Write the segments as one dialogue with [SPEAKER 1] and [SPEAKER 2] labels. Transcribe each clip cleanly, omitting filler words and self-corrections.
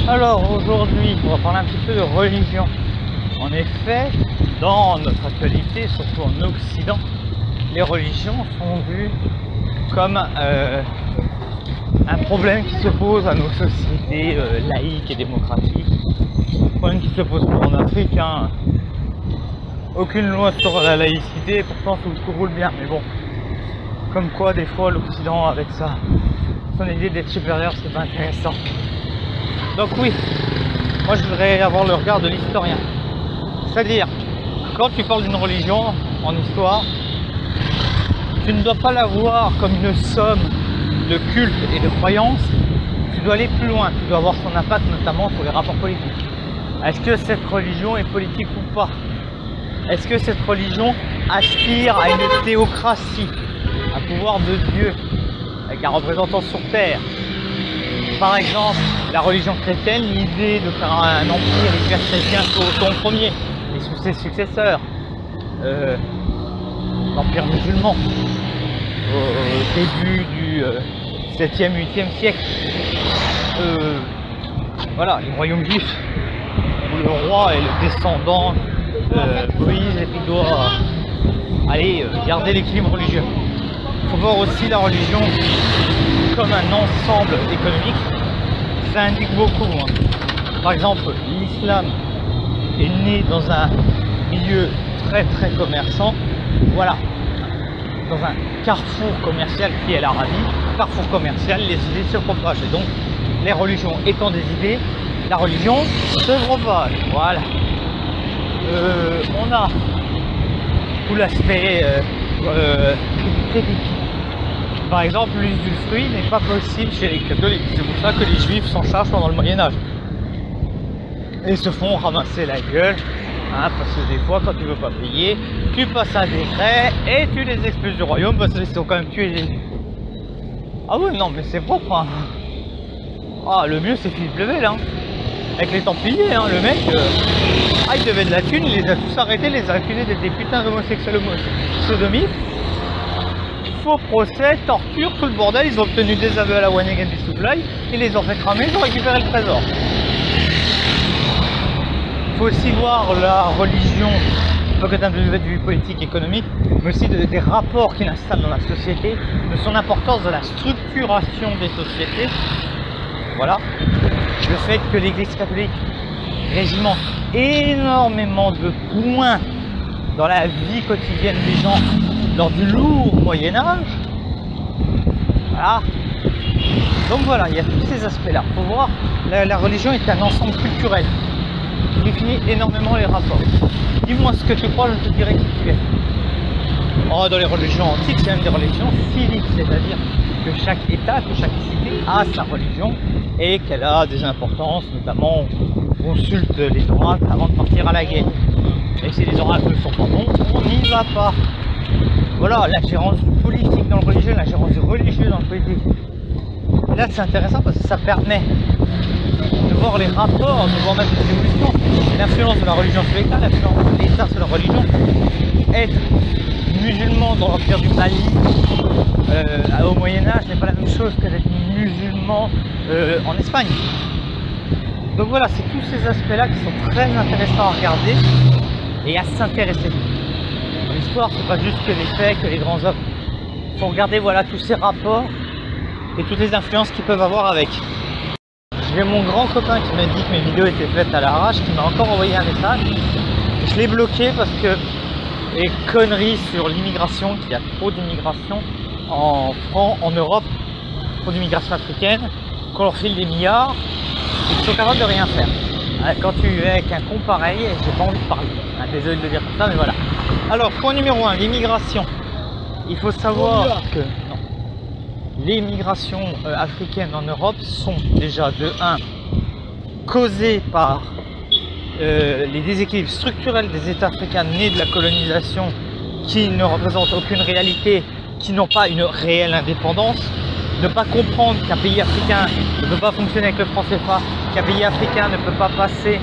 [SPEAKER 1] Alors aujourd'hui, on va parler un petit peu de religion. En effet, dans notre actualité, surtout en Occident, les religions sont vues comme un problème qui se pose à nos sociétés laïques et démocratiques. Un problème qui se pose en Afrique. Aucune loi sur la laïcité, pourtant tout roule bien. Mais bon, comme quoi des fois l'Occident avec son idée d'être supérieur, c'est pas intéressant. Donc oui, moi je voudrais avoir le regard de l'historien. C'est-à-dire, quand tu parles d'une religion en histoire, tu ne dois pas la voir comme une somme de cultes et de croyances, tu dois aller plus loin, tu dois avoir son impact notamment sur les rapports politiques. Est-ce que cette religion est politique ou pas? Est-ce que cette religion aspire à une théocratie, un pouvoir de Dieu, avec un représentant sur terre? Par exemple, la religion chrétienne, l'idée de faire un empire hyper chrétien sur son premier et sous ses successeurs, l'empire musulman, au début du 7e, 8e siècle, voilà, les royaumes juifs, où le roi est le descendant de Moïse et qui doit aller garder l'équilibre religieux. Il faut voir aussi la religion comme un ensemble économique. Ça indique beaucoup. Par exemple, l'islam est né dans un milieu très commerçant. Voilà, dans un carrefour commercial qui est l'Arabie. Carrefour commercial, les idées se propagent. Et donc, les religions étant des idées, la religion se propage. Voilà. On a tout l'aspect par exemple, l'usufruit n'est pas possible chez les catholiques. C'est pour ça que les juifs s'en chargent pendant le Moyen-Âge. Et se font ramasser la gueule, parce que des fois, quand tu veux pas payer, tu passes un décret et tu les expulses du royaume parce qu'ils ont quand même tué Jésus. Ah oui, non, mais c'est propre. Le mieux, c'est Philippe le Bel, avec les Templiers, le mec, il devait de la thune, il les a tous arrêtés, les a accusés d'être des putains d'homosexuels sodomites. Faux procès, torture, tout le bordel, ils ont obtenu des aveux à la One Against Supply, ils les ont fait cramer, ils ont récupéré le trésor. Il faut aussi voir la religion, pas que d'un point de vue politique, économique, mais aussi des rapports qu'il installe dans la société, de son importance de la structuration des sociétés. Voilà. Le fait que l'Église catholique régimente énormément de points dans la vie quotidienne des gens lors du lourd Moyen-Âge. Voilà. Donc voilà, il y a tous ces aspects-là. Il faut voir, la religion est un ensemble culturel qui définit énormément les rapports. Dis-moi ce que tu crois, je te dirai qui tu es. Dans les religions antiques, c'est même des religions civiques, c'est-à-dire que chaque État, que chaque cité a sa religion et qu'elle a des importances, notamment on consulte les oracles avant de partir à la guerre. Et si les oracles ne sont pas bons, on n'y va pas. Voilà, l'ingérence politique dans le religieux, l'ingérence religieux dans le politique. Et là, c'est intéressant parce que ça permet de voir les rapports, de voir même les évolutions, l'influence de la religion sur l'État, l'influence de l'État sur la religion. Être musulman dans l'empire du Mali au Moyen-Âge n'est pas la même chose que d'être musulman en Espagne. Donc voilà, c'est tous ces aspects-là qui sont très intéressants à regarder et à s'intéresser. L'histoire, c'est pas juste que les faits, que les grands hommes. Il faut regarder voilà tous ces rapports et toutes les influences qu'ils peuvent avoir avec. J'ai mon grand copain qui m'a dit que mes vidéos étaient faites à l'arrache, qui m'a encore envoyé un message. Je l'ai bloqué parce que les conneries sur l'immigration, qu'il y a trop d'immigration en Europe, trop d'immigration africaine, qu'on leur file des milliards et qu'ils sont capables de rien faire. Quand tu es avec un con pareil, j'ai pas envie de parler. Désolé de le dire comme ça, mais voilà. Alors, point numéro 1, l'immigration. Il faut savoir que les migrations africaines en Europe sont déjà de 1 causées par les déséquilibres structurels des États africains nés de la colonisation qui ne représentent aucune réalité, qui n'ont pas une réelle indépendance. Ne pas comprendre qu'un pays africain ne peut pas fonctionner avec le franc CFA, qu'un pays africain ne peut pas passer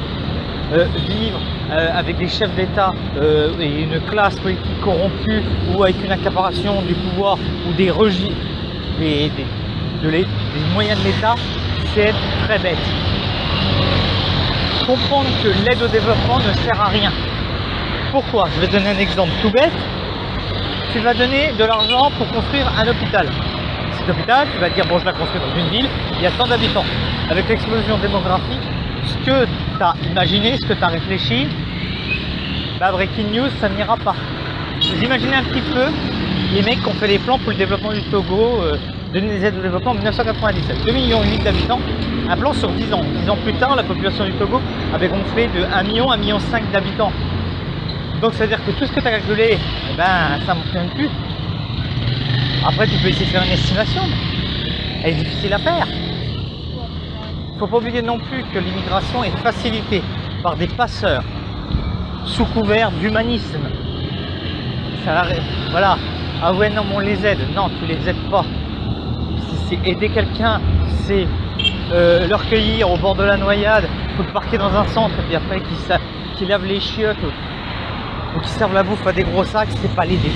[SPEAKER 1] vivre avec des chefs d'État et une classe politique corrompue ou avec une accaparation du pouvoir ou des moyens de l'État, c'est être très bête. comprendre que l'aide au développement ne sert à rien. Pourquoi? Je vais te donner un exemple tout bête. Tu vas donner de l'argent pour construire un hôpital. Cet hôpital, tu vas te dire, bon, je la construis dans une ville, il y a tant d'habitants. Avec l'explosion démographique, ce que tu as imaginé, ce que tu as réfléchi, bah, breaking news, ça n'ira pas. Vous imaginez un petit peu les mecs qui ont fait les plans pour le développement du Togo, donner des aides au développement en 1997. 2,8 millions d'habitants, un plan sur 10 ans. 10 ans plus tard, la population du Togo avait gonflé de 1 million à 1,5 million d'habitants. Donc ça veut dire que tout ce que tu as calculé, eh ben, ça ne fonctionne plus. Après, tu peux essayer de faire une estimation. Elle est difficile à faire. Il ne faut pas oublier non plus que l'immigration est facilitée par des passeurs sous couvert d'humanisme. Voilà. Ah ouais, non, mais on les aide. Non, tu les aides pas. Si c'est aider quelqu'un, c'est leur cueillir au bord de la noyade, faut le parquer dans un centre et puis après qu'ils lavent les chiottes ou qu'ils servent la bouffe à des gros sacs, c'est pas l'aider.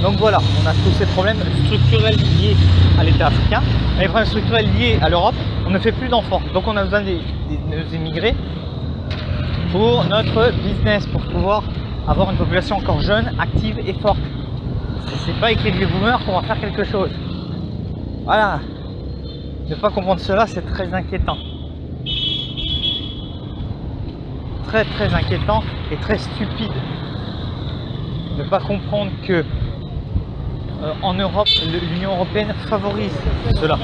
[SPEAKER 1] Donc voilà, on a tous ces problèmes structurels liés à l'État africain. Et les problèmes structurels liés à l'Europe, on ne fait plus d'enfants. Donc on a besoin des immigrés pour notre business, pour pouvoir avoir une population encore jeune, active et forte. C'est pas avec les vieux boomers qu'on va faire quelque chose. Voilà. Ne pas comprendre cela, c'est très inquiétant. Très inquiétant et très stupide. Ne pas comprendre que en Europe, l'Union européenne favorise cela.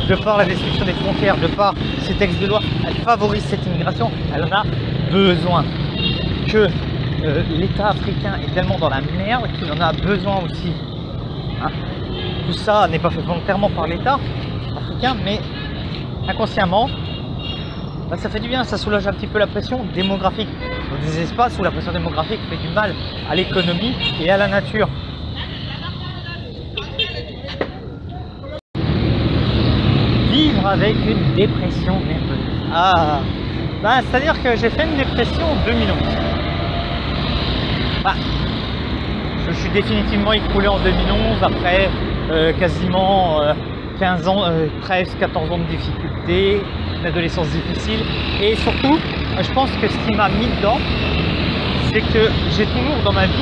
[SPEAKER 1] De par la destruction des frontières, de par ces textes de loi, elle favorise cette immigration. Elle en a besoin. Que l'État africain est tellement dans la merde qu'il en a besoin aussi. Hein? Tout ça n'est pas fait volontairement par l'État africain, mais inconsciemment, bah, ça fait du bien, ça soulage un petit peu la pression démographique. Dans des espaces où la pression démographique fait du mal à l'économie et à la nature. Vivre avec une dépression nerveuse. Ah, bah, c'est-à-dire que j'ai fait une dépression en 2011. Bah, je suis définitivement écroulé en 2011 après quasiment 15 ans, 13-14 ans de difficultés, une adolescence difficile. Et surtout, je pense que ce qui m'a mis dedans, c'est que j'ai toujours dans ma vie,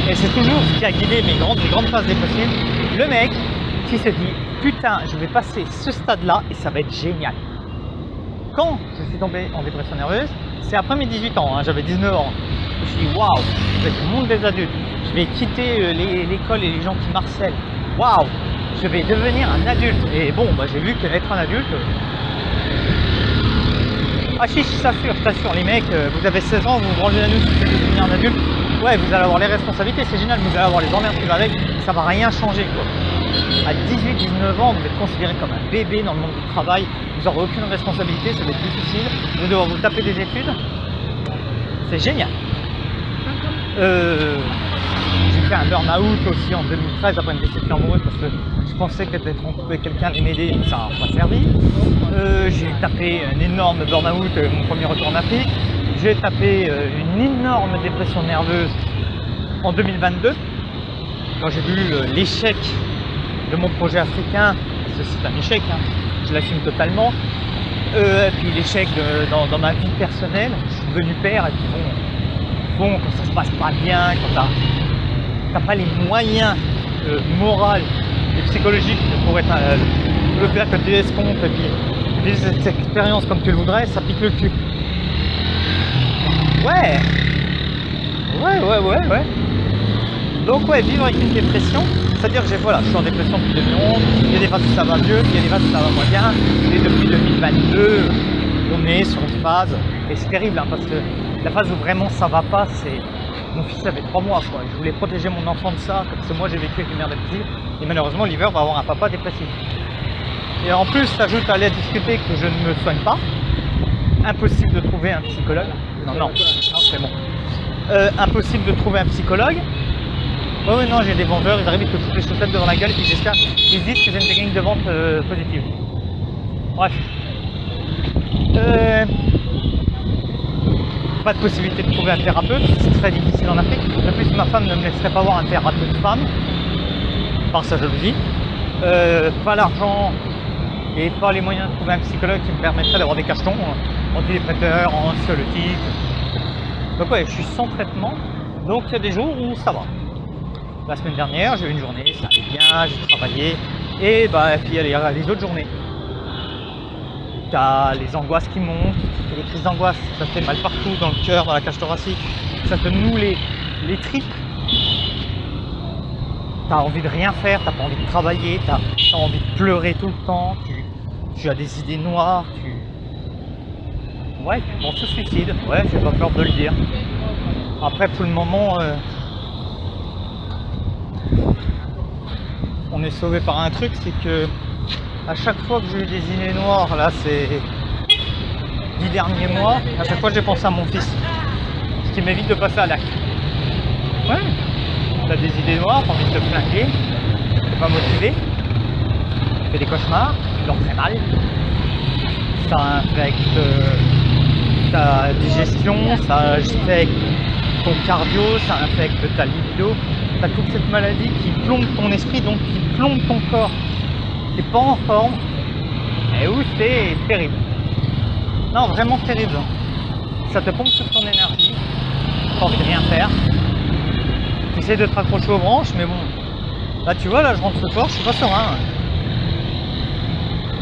[SPEAKER 1] et c'est toujours ce qui a guidé mes grandes phases dépressives, le mec qui se dit putain, je vais passer ce stade-là et ça va être génial. Quand je suis tombé en dépression nerveuse, c'est après mes 18 ans, hein, j'avais 19 ans. Je me suis dit waouh, je vais être le monde des adultes, je vais quitter l'école et les gens qui m'harcèlent. Waouh, je vais devenir un adulte. Et bon, bah, j'ai vu qu'être un adulte. Ah si, je t'assure, les mecs, vous avez 16 ans, vous vous rangez la nuit, vous allez devenir un adulte. Ouais, vous allez avoir les responsabilités, c'est génial, vous allez avoir les emmerdes qui vont avec, ça va rien changer quoi. À 18-19 ans, vous êtes considéré comme un bébé dans le monde du travail, vous n'aurez aucune responsabilité, ça va être difficile, vous devez vous taper des études. C'est génial. J'ai fait un burn-out aussi en 2013 après une déception amoureuse parce que je pensais que d'être rencontré quelqu'un et m'aider, ça n'a pas servi. J'ai tapé un énorme burn-out, mon premier retour en Afrique. J'ai tapé une énorme dépression nerveuse en 2022 quand j'ai vu l'échec de mon projet africain. C'est un échec, hein, je l'assume totalement. Et puis l'échec dans ma vie personnelle, je suis devenu père et puis bon, quand ça se passe pas bien, quand t'as pas les moyens moraux et psychologiques pour être le père que tu escomptes et puis vivre cette expérience comme tu le voudrais, ça pique le cul. Ouais. Donc ouais, vivre avec une dépression, c'est-à-dire que voilà, je suis en dépression depuis 2011, il y a des phases où ça va mieux, il y a des phases où ça va moins bien, et depuis 2022, on est sur une phase, et c'est terrible hein, parce que la phase où vraiment ça va pas, c'est mon fils avait 3 mois quoi. Je voulais protéger mon enfant de ça, parce que moi j'ai vécu avec une mère dépressive, et malheureusement l'hiver va avoir un papa dépressif. Et en plus, s'ajoute à la difficulté que je ne me soigne pas, impossible de trouver un psychologue, non c'est bon, impossible de trouver un psychologue. Oh oui, non, j'ai des vendeurs, ils arrivent, ils te foutent les chaussettes devant la gueule et puis j'espère qu'ils se disent que j'ai une technique de vente positive. Bref. Pas de possibilité de trouver un thérapeute, c'est très difficile en Afrique. De plus, ma femme ne me laisserait pas voir un thérapeute femme, par sa jalousie. Pas l'argent et pas les moyens de trouver un psychologue qui me permettrait d'avoir des cachetons. antidépresseur, anxiolytique. Donc ouais, je suis sans traitement, donc il y a des jours où ça va. La semaine dernière, j'ai eu une journée, ça allait bien, j'ai travaillé, et puis il y a les autres journées. T'as les angoisses qui montent, les crises d'angoisse, ça te fait mal partout, dans le cœur, dans la cage thoracique, ça te noue les tripes. T'as envie de rien faire, t'as pas envie de travailler, t'as envie de pleurer tout le temps, tu as des idées noires, ouais, tu penses au suicide, ouais, j'ai pas peur de le dire. Après, pour le moment, on est sauvé par un truc, c'est que à chaque fois que j'ai eu des idées noires, là c'est 10 derniers mois, à chaque fois j'ai pensé à mon fils, ce qui m'évite de passer à l'acte. Ouais, t'as des idées noires, t'as envie de te flinguer, t'es pas motivé, tu fais des cauchemars, tu dors très mal, ça infecte ta digestion, ça infecte ton cardio, ça infecte ta libido, t'as toute cette maladie qui plombe ton esprit, donc qui plombe ton corps. T'es pas en forme, et où c'est terrible. Non, vraiment terrible. Ça te pompe toute ton énergie, t'as envie de rien faire. Tu essaies de te raccrocher aux branches, mais bon. Là tu vois, là je rentre ce soir, je suis pas serein.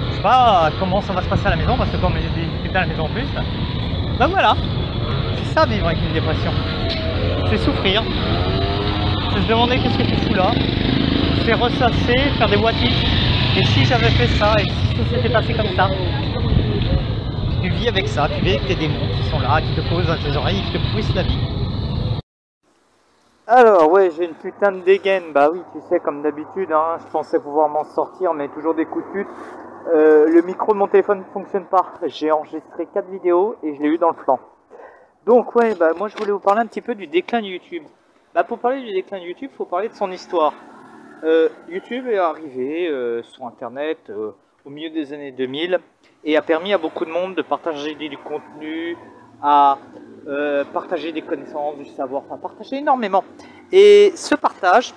[SPEAKER 1] Je sais pas comment ça va se passer à la maison, parce que comme j'ai des difficultés à la maison en plus. Ben voilà, c'est ça vivre avec une dépression. C'est souffrir. C'est se demander qu'est-ce que tu fous là. C'est ressasser, faire des what if. Et si j'avais fait ça, et si ça s'était passé comme ça, tu vis avec ça, tu vis avec tes démons qui sont là, qui te posent à tes oreilles, qui te pourrissent la vie. Alors ouais, j'ai une putain de dégaine, bah oui, tu sais, comme d'habitude, hein, je pensais pouvoir m'en sortir, mais toujours des coups de pute. Le micro de mon téléphone ne fonctionne pas. J'ai enregistré 4 vidéos et je l'ai eu dans le flanc. Donc ouais, moi je voulais vous parler un petit peu du déclin de YouTube. Pour parler du déclin de YouTube, il faut parler de son histoire. YouTube est arrivé sur Internet au milieu des années 2000 et a permis à beaucoup de monde de partager du contenu, à partager des connaissances, du savoir, enfin partager énormément. Et ce partage,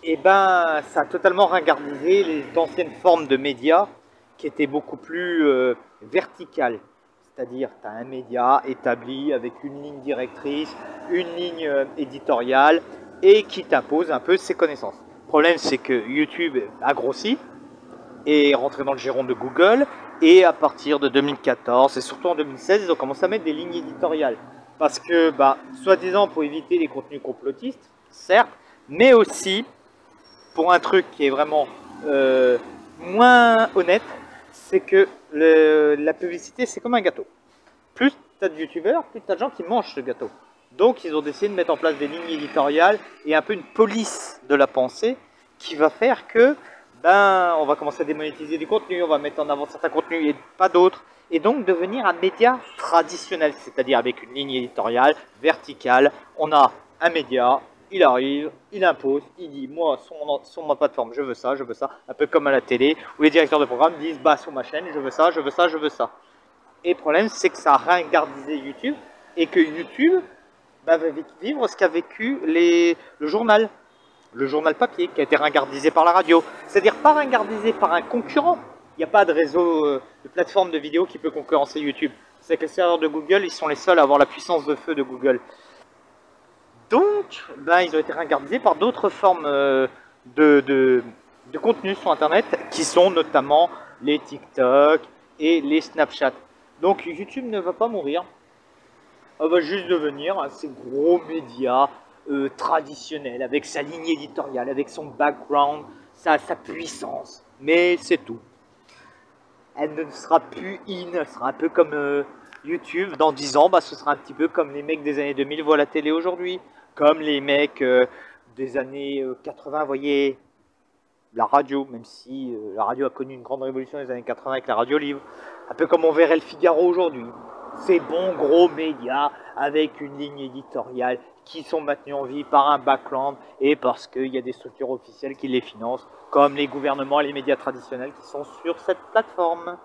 [SPEAKER 1] ça a totalement ringardisé les anciennes formes de médias qui étaient beaucoup plus verticales. C'est-à-dire, tu as un média établi avec une ligne directrice, une ligne éditoriale et qui t'impose un peu ses connaissances. Le problème, c'est que YouTube a grossi et est rentré dans le giron de Google. Et à partir de 2014 et surtout en 2016, ils ont commencé à mettre des lignes éditoriales. Parce que, soi-disant, pour éviter les contenus complotistes, certes, mais aussi pour un truc qui est vraiment moins honnête, c'est que la publicité, c'est comme un gâteau. Plus tu as de youtubeurs, plus tu as de gens qui mangent ce gâteau. Donc ils ont décidé de mettre en place des lignes éditoriales et un peu une police de la pensée qui va faire que on va commencer à démonétiser des contenus, on va mettre en avant certains contenus et pas d'autres. Et donc devenir un média traditionnel, c'est-à-dire avec une ligne éditoriale verticale. On a un média, il arrive, il impose, il dit moi sur ma plateforme je veux ça, un peu comme à la télé où les directeurs de programme disent sur ma chaîne je veux ça, je veux ça, je veux ça. Et le problème c'est que ça a ringardisé YouTube et que YouTube va vivre ce qu'a vécu le journal papier qui a été ringardisé par la radio. C'est-à-dire pas ringardisé par un concurrent. Il n'y a pas de réseau de plateforme de vidéo qui peut concurrencer YouTube. C'est que les serveurs de Google, ils sont les seuls à avoir la puissance de feu de Google. Donc, ils ont été ringardisés par d'autres formes de contenu sur Internet, qui sont notamment les TikTok et les Snapchat. Donc, YouTube ne va pas mourir. Elle va juste devenir un assez gros média traditionnel, avec sa ligne éditoriale, avec son background, sa puissance. Mais c'est tout. Elle ne sera plus elle sera un peu comme YouTube. Dans 10 ans, ce sera un petit peu comme les mecs des années 2000 voient la télé aujourd'hui. Comme les mecs des années 80 voyaient la radio, même si la radio a connu une grande révolution dans les années 80 avec la radio libre. Un peu comme on verrait le Figaro aujourd'hui. Ces bons gros médias avec une ligne éditoriale qui sont maintenus en vie par un background et parce qu'il y a des structures officielles qui les financent, comme les gouvernements et les médias traditionnels qui sont sur cette plateforme.